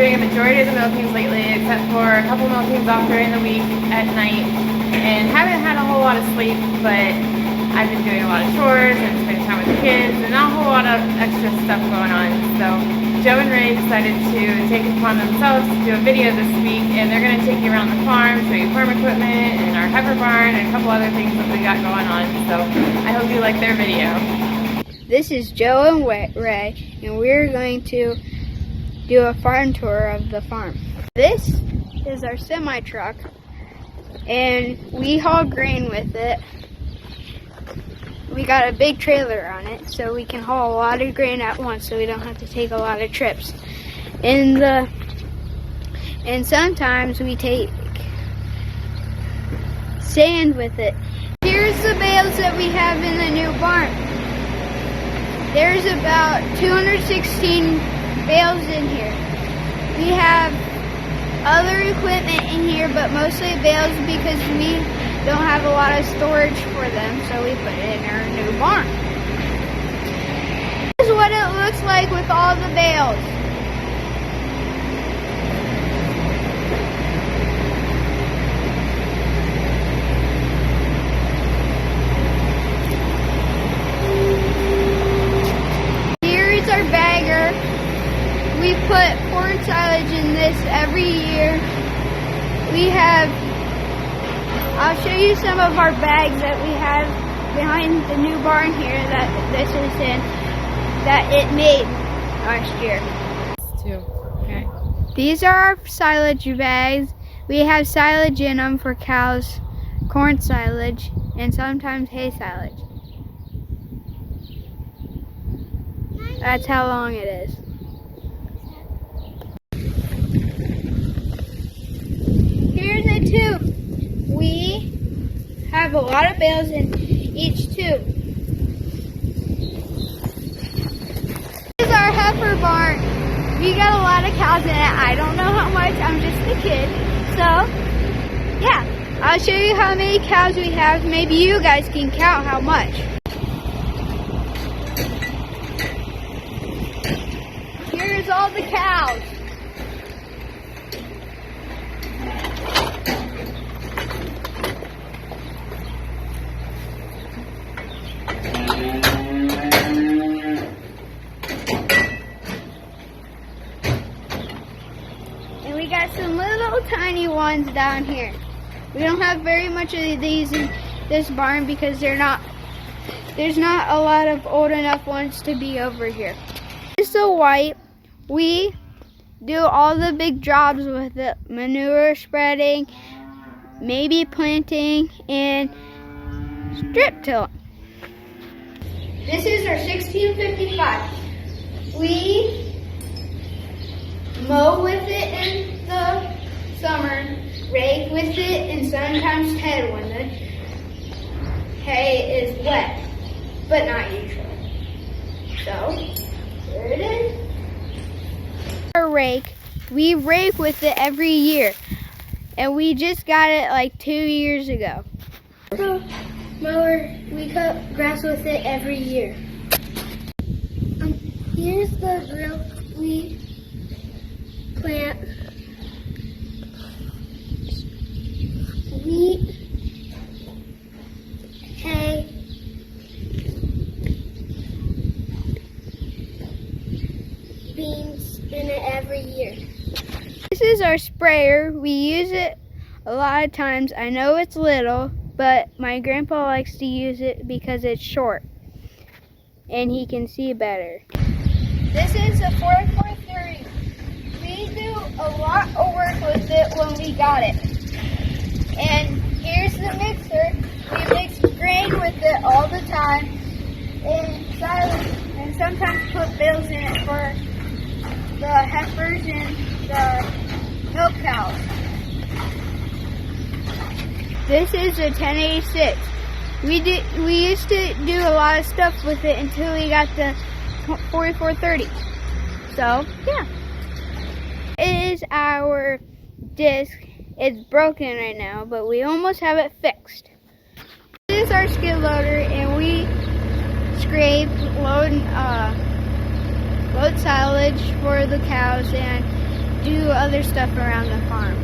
doing a majority of the milkings lately, except for a couple milkings off during the week at night, and haven't had a whole lot of sleep, but I've been doing a lot of chores and spending time with the kids, and not a whole lot of extra stuff going on. So Joe and Ray decided to take it upon themselves to do a video this week, and they're going to take you around the farm, show you farm equipment, and our heifer barn, and a couple other things that we got going on. So I hope you like their video. This is Joe and Ray, and we're going to do a farm tour of the farm. This is our semi-truck, and we haul grain with it. We got a big trailer on it, so we can haul a lot of grain at once, so we don't have to take a lot of trips. And sometimes we take sand with it. Here's the bales that we have in the new barn. There's about 216 bales in here. We have other equipment in here, but mostly bales because we don't have a lot of storage for them, so we put it in our new barn. This is what it looks like with all the bales. Our bagger. We put corn silage in this every year. I'll show you some of our bags that we have behind the new barn here that this is in, that it made last year. Okay. These are our silage bags. We have silage in them for cows, corn silage, and sometimes hay silage. That's how long it is. Here's a tube. We have a lot of bales in each tube. This is our heifer barn. We got a lot of cows in it. I don't know how much. I'm just a kid. So, yeah. I'll show you how many cows we have. Maybe you guys can count how much. Here's all the cows. And we got some little tiny ones down here. We don't have very much of these in this barn because there's not a lot of old enough ones to be over here. It's so white. We do all the big jobs with it, manure spreading, maybe planting, and strip tilling. This is our 1655. We mow with it in the summer, rake with it, and sometimes hay when the hay is wet, but not usually. So, there it is. Our rake, we rake with it every year, and we just got it like 2 years ago. Mower, we cut grass with it every year. Here's the drill. We plant wheat, hay, beans in it every year. This is our sprayer. We use it a lot of times. I know it's little, but my grandpa likes to use it because it's short and he can see better. This is a 4430. We do a lot of work with it when we got it. And here's the mixer. We mix grain with it all the time and sometimes put bales in it for the heifers and the milk cows. This is a 1086. We used to do a lot of stuff with it until we got the 4430. So yeah. It is our disc. It's broken right now, but we almost have it fixed. This is our skid loader, and we scrape, load silage for the cows, and do other stuff around the farm.